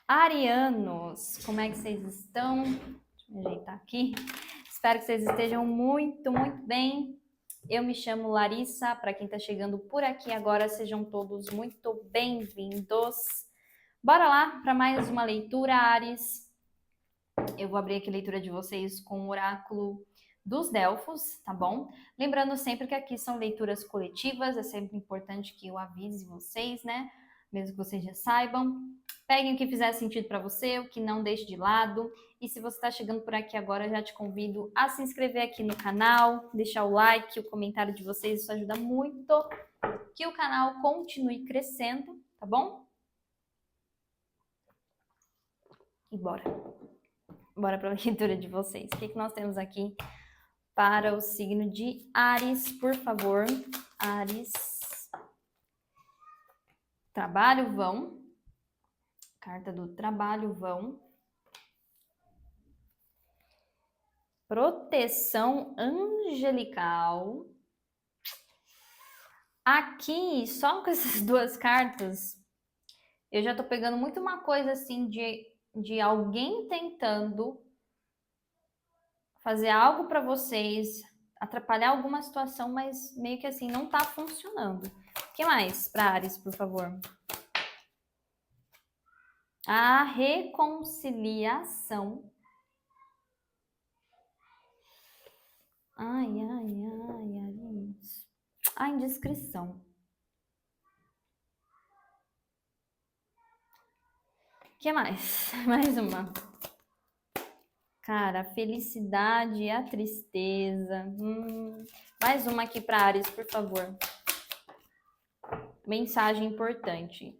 Arianos, como é que vocês estão? Deixa eu me ajeitar aqui. Espero que vocês estejam muito, muito bem. Eu me chamo Larissa. Para quem está chegando por aqui agora, sejam todos muito bem-vindos. Bora lá para mais uma leitura, Ares. Eu vou abrir aqui a leitura de vocês com o oráculo dos Delfos, tá bom? Lembrando sempre que aqui são leituras coletivas, é sempre importante que eu avise vocês, né? Mesmo que vocês já saibam. Peguem o que fizer sentido para você, o que não deixe de lado. E se você está chegando por aqui agora, já te convido a se inscrever aqui no canal, deixar o like, o comentário de vocês, isso ajuda muito que o canal continue crescendo, tá bom? E bora. Bora para a leitura de vocês. O que nós temos aqui para o signo de Áries, por favor? Áries. Trabalho, vão. Carta do trabalho, vão. Proteção angelical. Aqui, só com essas duas cartas, eu já tô pegando muito uma coisa assim de alguém tentando fazer algo para vocês, atrapalhar alguma situação, mas meio que assim não tá funcionando. O que mais para Áries, por favor? A reconciliação. Ai, Aries. A indiscrição. O que mais? Mais uma. Cara, a felicidade e a tristeza. Mais uma aqui para Áries, por favor. Mensagem importante.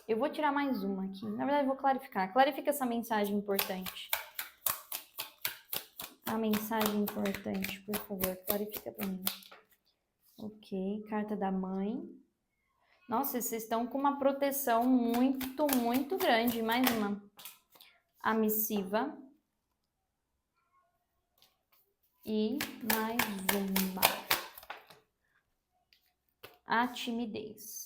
Eu vou tirar mais uma aqui. Na verdade, eu vou clarificar. Clarifica essa mensagem importante. A mensagem importante, por favor. Clarifica para mim. Ok. Carta da mãe. Nossa, vocês estão com uma proteção muito, muito grande. Mais uma. A missiva. E mais uma. A timidez.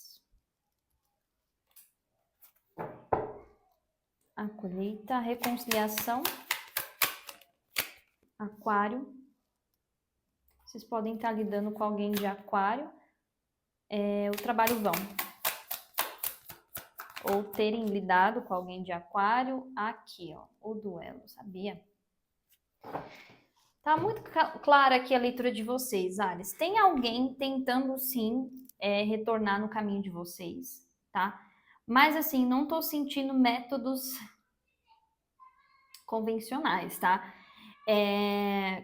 A colheita, a reconciliação. Aquário. Vocês podem estar lidando com alguém de aquário. O trabalho vão. Ou terem lidado com alguém de aquário. Aqui, ó, o duelo, sabia? Tá muito clara aqui a leitura de vocês, Ares. Tem alguém tentando, sim, retornar no caminho de vocês, tá? Mas, assim, não tô sentindo métodos convencionais, tá?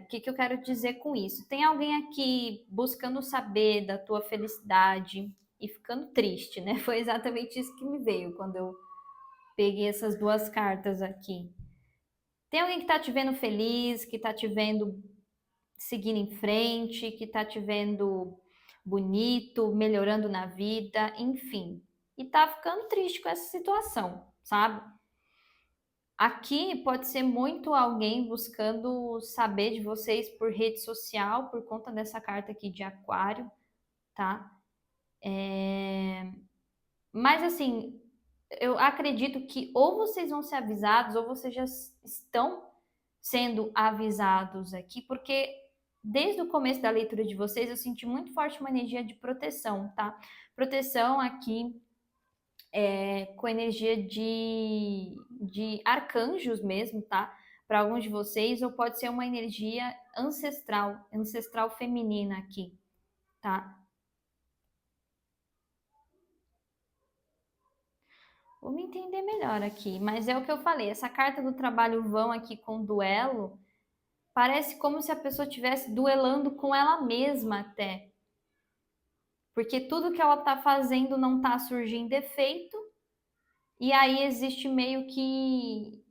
O que eu quero dizer com isso? Tem alguém aqui buscando saber da tua felicidade e ficando triste, né? Foi exatamente isso que me veio quando eu peguei essas duas cartas aqui. Tem alguém que tá te vendo feliz, que tá te vendo seguindo em frente, que tá te vendo bonito, melhorando na vida, enfim. E tá ficando triste com essa situação, sabe? Aqui pode ser muito alguém buscando saber de vocês por rede social, por conta dessa carta aqui de Aquário, tá? Mas assim, eu acredito que ou vocês vão ser avisados, ou vocês já estão sendo avisados aqui, porque desde o começo da leitura de vocês eu senti muito forte uma energia de proteção, tá? Proteção aqui com energia de arcanjos mesmo, tá? Para alguns de vocês, ou pode ser uma energia ancestral feminina aqui, tá? Vou me entender melhor aqui, mas é o que eu falei, essa carta do trabalho vão aqui com duelo, parece como se a pessoa estivesse duelando com ela mesma até. Porque tudo que ela tá fazendo não tá surgindo efeito, e aí existe meio que,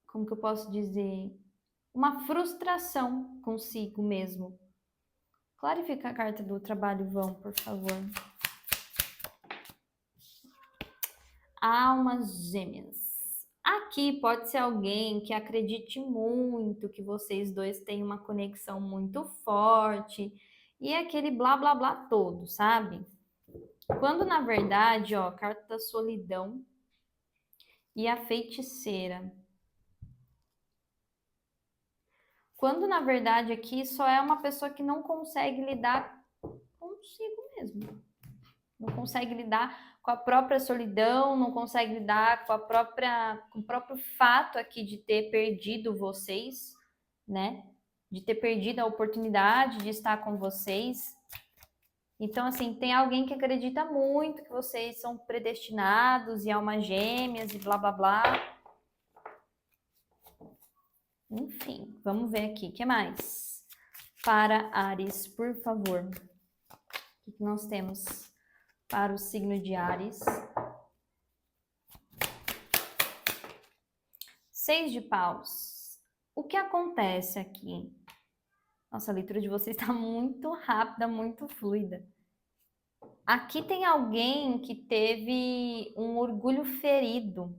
como que eu posso dizer, uma frustração consigo mesmo. Clarifica a carta do trabalho vão, por favor. Almas gêmeas. Aqui pode ser alguém que acredite muito que vocês dois têm uma conexão muito forte e aquele blá blá blá todo, sabe? Quando na verdade, ó, carta da solidão e a feiticeira. Quando na verdade aqui só é uma pessoa que não consegue lidar consigo mesmo. Não consegue lidar com a própria solidão, não consegue lidar com com o próprio fato aqui de ter perdido vocês, né? De ter perdido a oportunidade de estar com vocês. Então, assim, tem alguém que acredita muito que vocês são predestinados e almas gêmeas e blá blá blá. Enfim, vamos ver aqui. O que mais? Para Áries, por favor. O que nós temos para o signo de Áries? 6 de paus. O que acontece aqui? Nossa, a leitura de vocês está muito rápida, muito fluida. Aqui tem alguém que teve um orgulho ferido.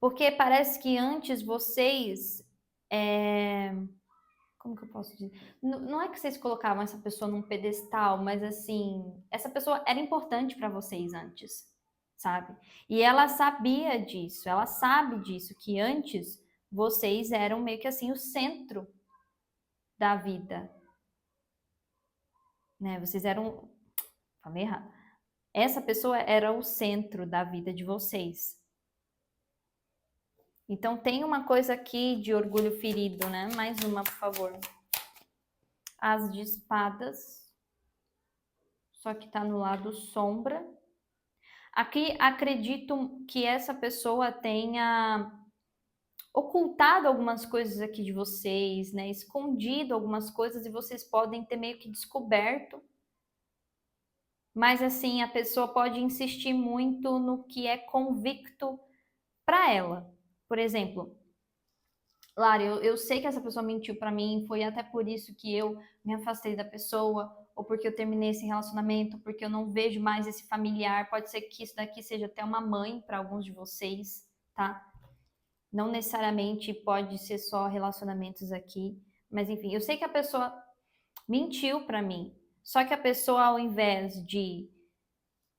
Porque parece que antes vocês. Como que eu posso dizer? Não é que vocês colocavam essa pessoa num pedestal, mas assim, essa pessoa era importante para vocês antes, sabe? E ela sabia disso, ela sabe disso, que antes vocês eram meio que assim o centro da vida, né? Vocês eram. Falei errado. Essa pessoa era o centro da vida de vocês. Então tem uma coisa aqui de orgulho ferido, né? Mais uma, por favor. As de espadas. Só que tá no lado sombra. Aqui acredito que essa pessoa tenha ocultado algumas coisas aqui de vocês, né? Escondido algumas coisas e vocês podem ter meio que descoberto. Mas assim, a pessoa pode insistir muito no que é convicto para ela. Por exemplo, Lara, eu sei que essa pessoa mentiu para mim, foi até por isso que eu me afastei da pessoa, ou porque eu terminei esse relacionamento, porque eu não vejo mais esse familiar. Pode ser que isso daqui seja até uma mãe para alguns de vocês, tá? Não necessariamente pode ser só relacionamentos aqui, mas enfim, eu sei que a pessoa mentiu para mim. Só que a pessoa, ao invés de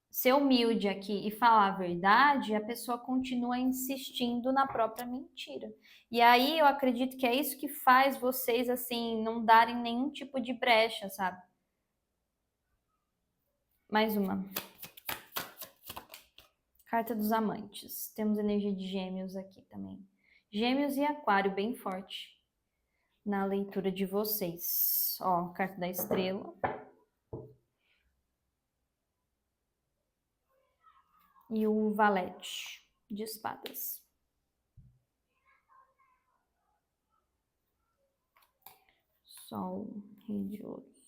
ser humilde aqui e falar a verdade, a pessoa continua insistindo na própria mentira. E aí eu acredito que é isso que faz vocês, assim, não darem nenhum tipo de brecha, sabe? Mais uma. Carta dos Amantes. Temos energia de Gêmeos aqui também. Gêmeos e Aquário bem forte na leitura de vocês. Ó, carta da Estrela. E o Valete de Espadas. Sol, Rei de Ouros.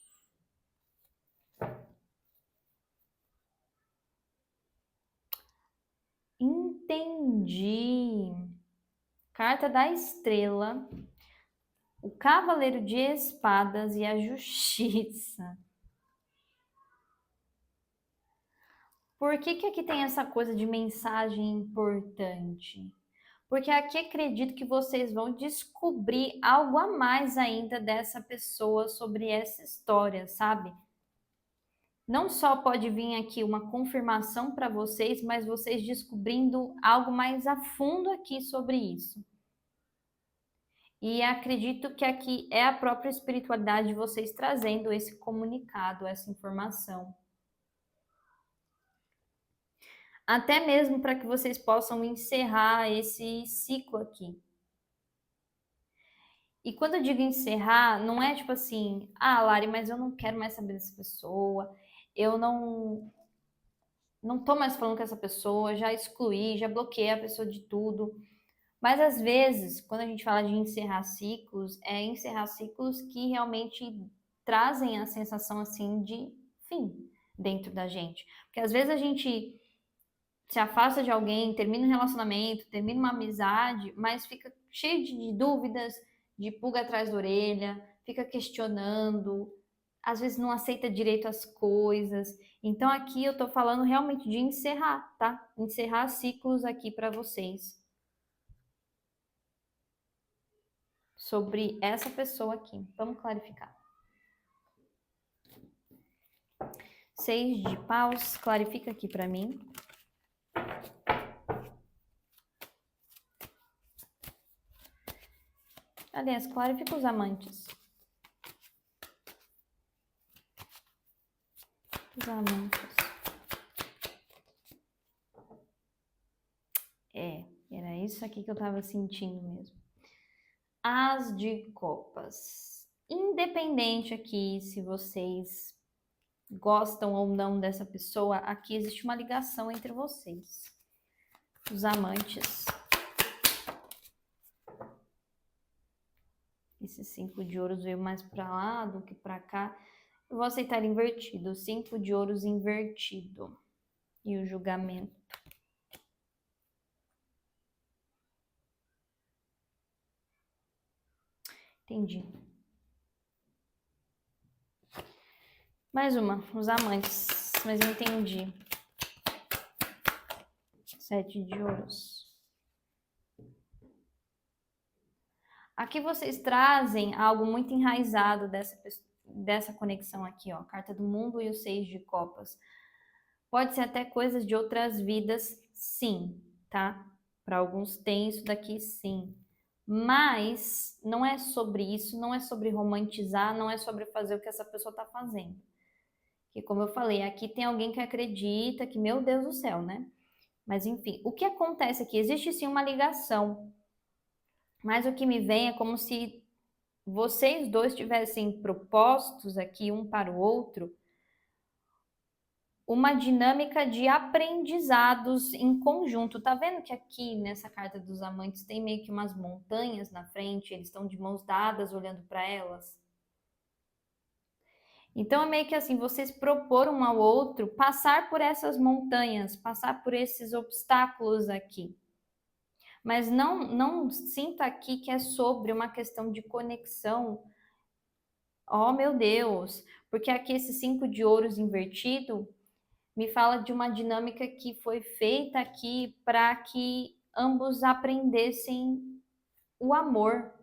Entendi. Carta da Estrela, o Cavaleiro de Espadas e a Justiça. Por que que aqui tem essa coisa de mensagem importante? Porque aqui acredito que vocês vão descobrir algo a mais ainda dessa pessoa sobre essa história, sabe? Não só pode vir aqui uma confirmação para vocês, mas vocês descobrindo algo mais a fundo aqui sobre isso. E acredito que aqui é a própria espiritualidade de vocês trazendo esse comunicado, essa informação. Até mesmo para que vocês possam encerrar esse ciclo aqui. E quando eu digo encerrar, não é tipo assim, ah, Lari, mas eu não quero mais saber dessa pessoa, eu não tô mais falando com essa pessoa, já excluí, já bloqueei a pessoa de tudo. Mas às vezes, quando a gente fala de encerrar ciclos, é encerrar ciclos que realmente trazem a sensação assim de fim dentro da gente. Porque às vezes a gente se afasta de alguém, termina um relacionamento, termina uma amizade, mas fica cheio de dúvidas, de pulga atrás da orelha, fica questionando, às vezes não aceita direito as coisas. Então aqui eu tô falando realmente de encerrar, tá? Encerrar ciclos aqui para vocês. Sobre essa pessoa aqui. Vamos clarificar. 6 de paus, clarifica aqui para mim. Aliás, clarifica os amantes. Os amantes. Era isso aqui que eu tava sentindo mesmo. As de copas. Independente aqui se vocês gostam ou não dessa pessoa, aqui existe uma ligação entre vocês. Os amantes. Esse 5 de ouros veio mais para lá do que para cá. Eu vou aceitar invertido. 5 de ouros invertido. E o julgamento. Entendi. Mais uma. Os amantes. Mas eu entendi. 7 de ouros. Aqui vocês trazem algo muito enraizado dessa conexão aqui, ó. Carta do mundo e o 6 de copas. Pode ser até coisas de outras vidas, sim, tá? Para alguns tem isso daqui, sim. Mas não é sobre isso, não é sobre romantizar, não é sobre fazer o que essa pessoa tá fazendo. Que como eu falei, aqui tem alguém que acredita que, meu Deus do céu, né? Mas enfim, o que acontece aqui? Existe sim uma ligação. Mas o que me vem é como se vocês dois tivessem propostos aqui um para o outro uma dinâmica de aprendizados em conjunto. Tá vendo que aqui nessa carta dos amantes tem meio que umas montanhas na frente, eles estão de mãos dadas olhando para elas? Então é meio que assim, vocês propor um ao outro passar por essas montanhas, passar por esses obstáculos aqui. Mas não sinta aqui que é sobre uma questão de conexão. Oh, meu Deus! Porque aqui esse 5 de ouros invertido me fala de uma dinâmica que foi feita aqui para que ambos aprendessem o amor.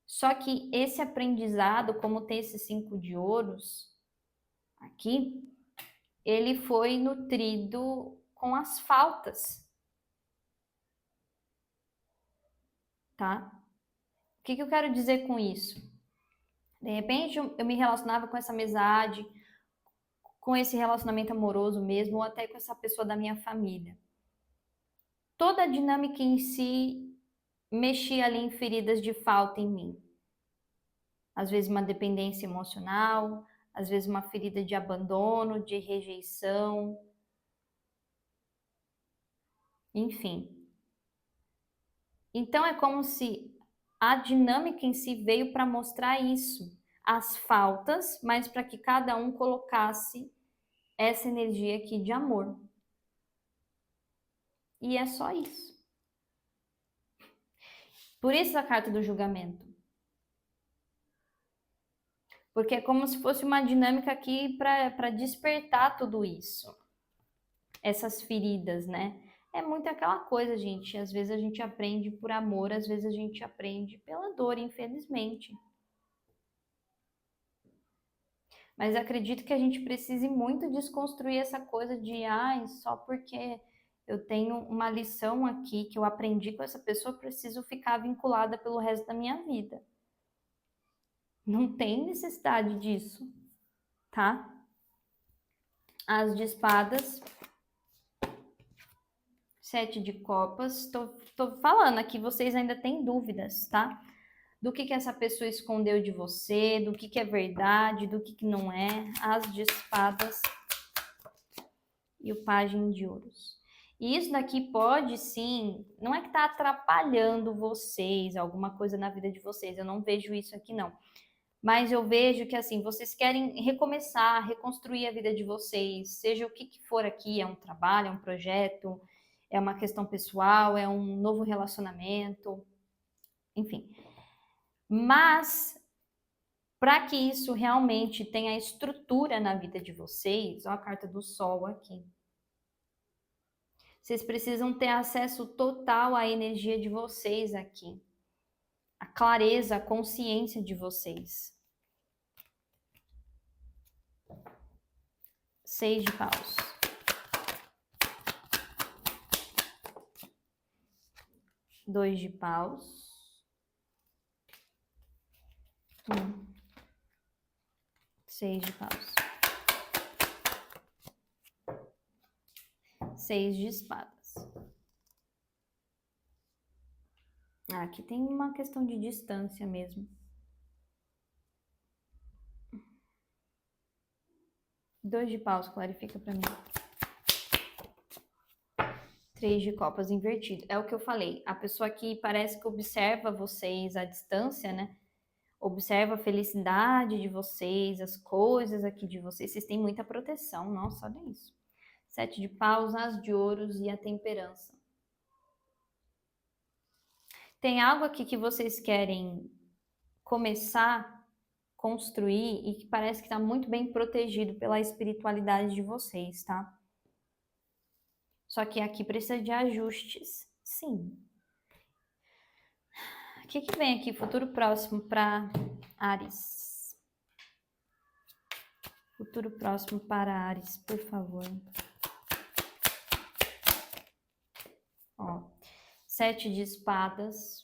Só que esse aprendizado, como tem esse 5 de ouros aqui, ele foi nutrido com as faltas. Tá? O que eu quero dizer com isso? De repente eu me relacionava com essa amizade, com esse relacionamento amoroso mesmo, ou até com essa pessoa da minha família. Toda a dinâmica em si mexia ali em feridas de falta em mim. Às vezes uma dependência emocional, às vezes uma ferida de abandono, de rejeição, enfim. Então é como se a dinâmica em si veio para mostrar isso, as faltas, mas para que cada um colocasse essa energia aqui de amor. E é só isso. Por isso a carta do julgamento. Porque é como se fosse uma dinâmica aqui para despertar tudo isso. Essas feridas, né? É muito aquela coisa, gente. Às vezes a gente aprende por amor, às vezes a gente aprende pela dor, infelizmente. Mas acredito que a gente precise muito desconstruir essa coisa de, só porque eu tenho uma lição aqui que eu aprendi com essa pessoa, eu preciso ficar vinculada pelo resto da minha vida. Não tem necessidade disso, tá? As de espadas, 7 de copas. Tô falando aqui, vocês ainda têm dúvidas, tá? Do que essa pessoa escondeu de você, do que é verdade, do que não é. As de espadas e o pajem de ouros. E isso daqui pode sim, não é que tá atrapalhando vocês, alguma coisa na vida de vocês, eu não vejo isso aqui não. Mas eu vejo que assim, vocês querem recomeçar, reconstruir a vida de vocês, seja o que for aqui, é um trabalho, é um projeto, é uma questão pessoal, é um novo relacionamento, enfim. Mas para que isso realmente tenha estrutura na vida de vocês, ó a carta do sol aqui. Vocês precisam ter acesso total à energia de vocês aqui. A clareza, a consciência de vocês. 6 de paus. Dois de paus. 6 de paus. 6 de espadas. Aqui tem uma questão de distância mesmo. 2 de paus, clarifica pra mim. 3 de copas invertido. É o que eu falei. A pessoa aqui parece que observa vocês à distância, né? Observa a felicidade de vocês, as coisas aqui de vocês. Vocês têm muita proteção. Nossa, olha isso. 7 de paus, as de ouros e a temperança. Tem algo aqui que vocês querem começar, construir e que parece que está muito bem protegido pela espiritualidade de vocês, tá? Só que aqui precisa de ajustes, sim. O que vem aqui, futuro próximo para Áries? Futuro próximo para Áries, por favor. Ó, 7 de espadas.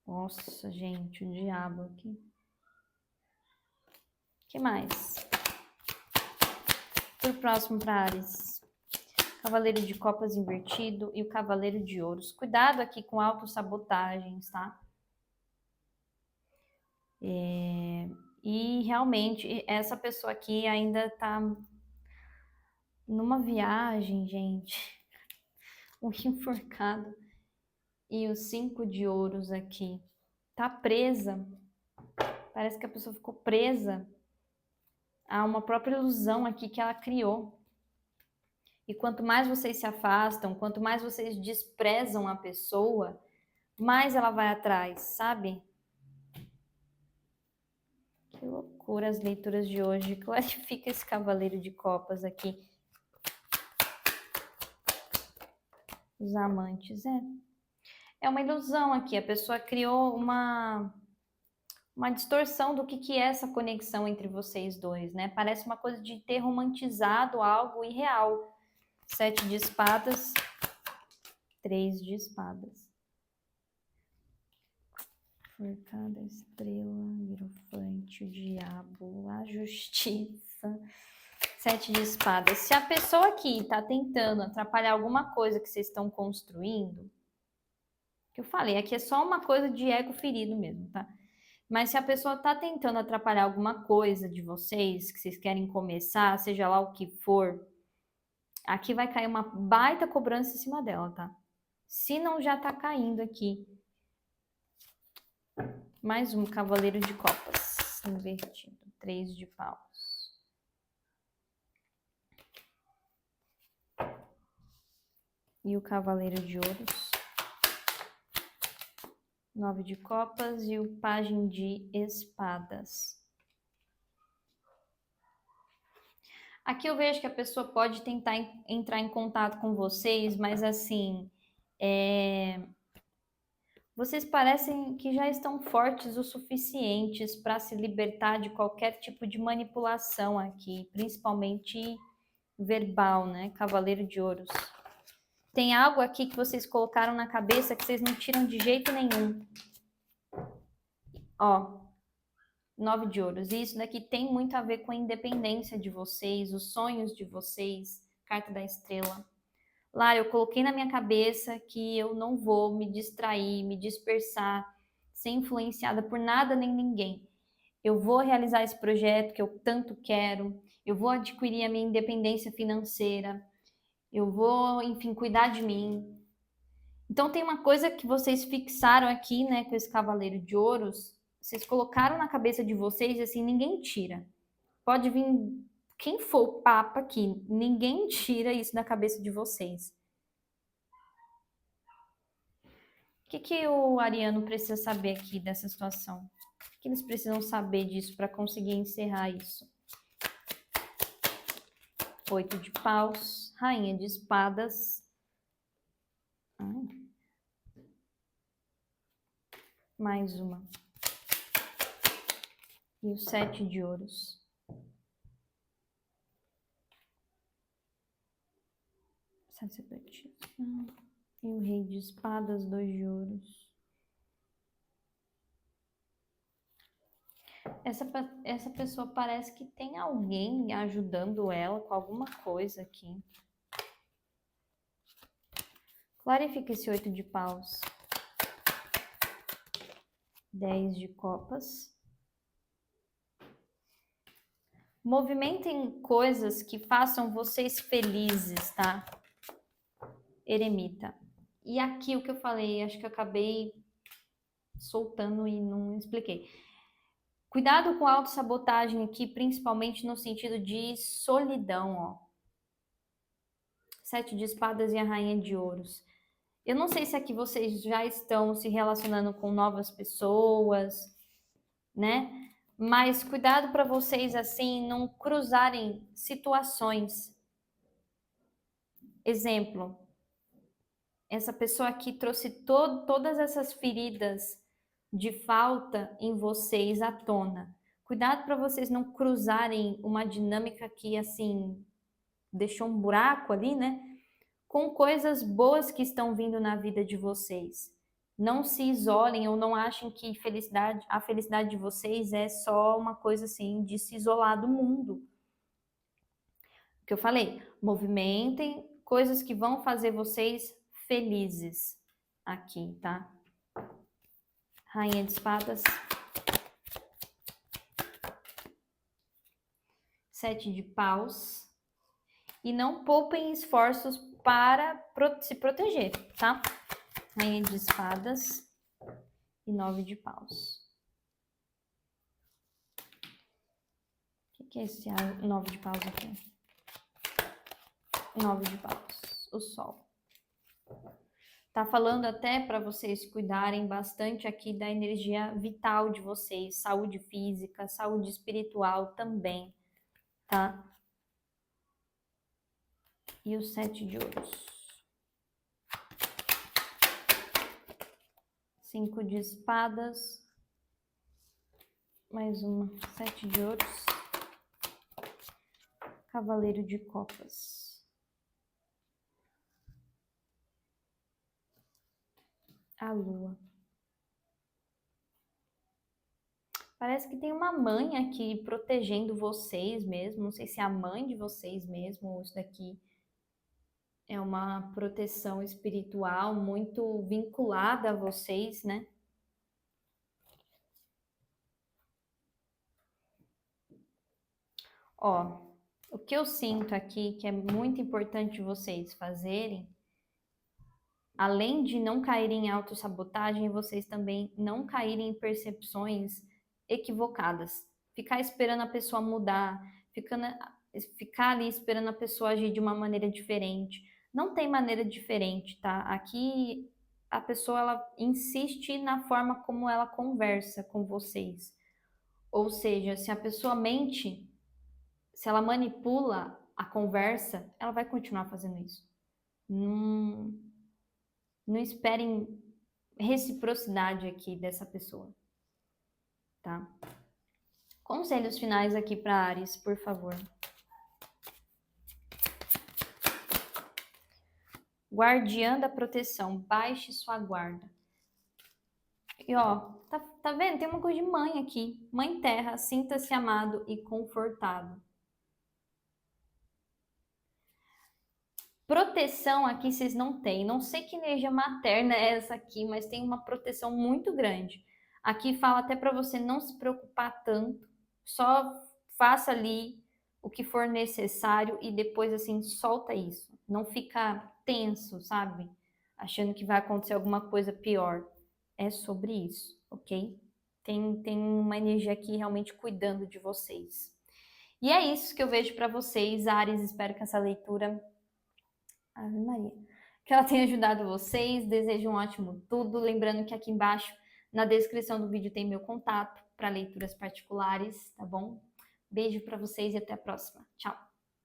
Nossa, gente, o diabo aqui. O que mais? Futuro próximo para Áries. Cavaleiro de copas invertido e o cavaleiro de ouros. Cuidado aqui com autossabotagens, tá? E realmente, essa pessoa aqui ainda tá numa viagem, gente. Um enforcado. E os 5 de ouros aqui. Tá presa. Parece que a pessoa ficou presa a uma própria ilusão aqui que ela criou. E quanto mais vocês se afastam, quanto mais vocês desprezam a pessoa, mais ela vai atrás, sabe? Que loucura as leituras de hoje. Clarifica esse cavaleiro de copas aqui. Os amantes, é uma ilusão aqui. A pessoa criou uma distorção do que é essa conexão entre vocês dois, né? Parece uma coisa de ter romantizado algo irreal. 7 de espadas, 3 de espadas. Forcada, estrela, hierofante, o diabo, a justiça. 7 de espadas. Se a pessoa aqui tá tentando atrapalhar alguma coisa que vocês estão construindo, que eu falei, aqui é só uma coisa de ego ferido mesmo, tá? Mas se a pessoa tá tentando atrapalhar alguma coisa de vocês, que vocês querem começar, seja lá o que for, aqui vai cair uma baita cobrança em cima dela, tá? Se não já tá caindo aqui. Mais um cavaleiro de copas invertido. 3 de paus. E o cavaleiro de ouros. 9 de copas e o pajem de espadas. Aqui eu vejo que a pessoa pode tentar entrar em contato com vocês, mas assim, vocês parecem que já estão fortes o suficientes para se libertar de qualquer tipo de manipulação aqui, principalmente verbal, né? Cavaleiro de ouros. Tem algo aqui que vocês colocaram na cabeça que vocês não tiram de jeito nenhum. Ó, 9 de ouros. E isso daqui tem muito a ver com a independência de vocês, os sonhos de vocês. Carta da estrela. Lara, eu coloquei na minha cabeça que eu não vou me distrair, me dispersar, ser influenciada por nada nem ninguém. Eu vou realizar esse projeto que eu tanto quero, eu vou adquirir a minha independência financeira, eu vou, enfim, cuidar de mim. Então tem uma coisa que vocês fixaram aqui, né, com esse cavaleiro de ouros, vocês colocaram na cabeça de vocês e assim, ninguém tira. Pode vir quem for o papa aqui, ninguém tira isso da cabeça de vocês. O que o ariano precisa saber aqui dessa situação? O que eles precisam saber disso para conseguir encerrar isso? 8 de paus, rainha de espadas. Mais uma. E o 7 de ouros. Sacerdotisa. E o rei de espadas, 2 de ouros. Essa pessoa parece que tem alguém ajudando ela com alguma coisa aqui. Clarifica esse 8 de paus. 10 de copas. Movimentem coisas que façam vocês felizes, tá? Eremita. E aqui o que eu falei, acho que eu acabei soltando e não expliquei. Cuidado com a autossabotagem aqui, principalmente no sentido de solidão, ó. 7 de espadas e a rainha de ouros. Eu não sei se aqui vocês já estão se relacionando com novas pessoas, né? Mas cuidado para vocês, assim, não cruzarem situações. Exemplo, essa pessoa aqui trouxe todas essas feridas de falta em vocês à tona. Cuidado para vocês não cruzarem uma dinâmica que, assim, deixou um buraco ali, né? Com coisas boas que estão vindo na vida de vocês. Não se isolem ou não achem que a felicidade de vocês é só uma coisa assim de se isolar do mundo. O que eu falei, movimentem coisas que vão fazer vocês felizes aqui, tá? Rainha de espadas. 7 de paus. E não poupem esforços para se proteger, tá? Rainha de espadas e 9 de paus. O que é esse 9 de paus aqui? 9 de paus, o sol. Tá falando até para vocês cuidarem bastante aqui da energia vital de vocês, saúde física, saúde espiritual também, tá? E o 7 de ouros. 5 de espadas. Mais uma. 7 de ouros. Cavaleiro de copas. A lua. Parece que tem uma mãe aqui protegendo vocês mesmo. Não sei se é a mãe de vocês mesmo ou isso daqui é uma proteção espiritual muito vinculada a vocês, né? Ó, o que eu sinto aqui que é muito importante vocês fazerem, além de não caírem em autossabotagem, vocês também não caírem em percepções equivocadas. Ficar esperando a pessoa mudar, ficar ali esperando a pessoa agir de uma maneira diferente. Não tem maneira diferente, tá? Aqui a pessoa ela insiste na forma como ela conversa com vocês. Ou seja, se a pessoa mente, se ela manipula a conversa, ela vai continuar fazendo isso. Não esperem reciprocidade aqui dessa pessoa, tá? Conselhos finais aqui para Áries, por favor. Guardiã da proteção, baixe sua guarda. E ó, tá vendo? Tem uma coisa de mãe aqui. Mãe terra, sinta-se amado e confortado. Proteção aqui vocês não têm. Não sei que energia materna é essa aqui, mas tem uma proteção muito grande. Aqui fala até para você não se preocupar tanto. Só faça ali o que for necessário e depois assim solta isso. Não fica tenso, sabe? Achando que vai acontecer alguma coisa pior. É sobre isso, ok? Tem uma energia aqui realmente cuidando de vocês. E é isso que eu vejo para vocês, Áries. Espero que essa leitura, Ave Maria, que ela tenha ajudado vocês. Desejo um ótimo tudo. Lembrando que aqui embaixo, na descrição do vídeo, tem meu contato para leituras particulares, tá bom? Beijo para vocês e até a próxima. Tchau!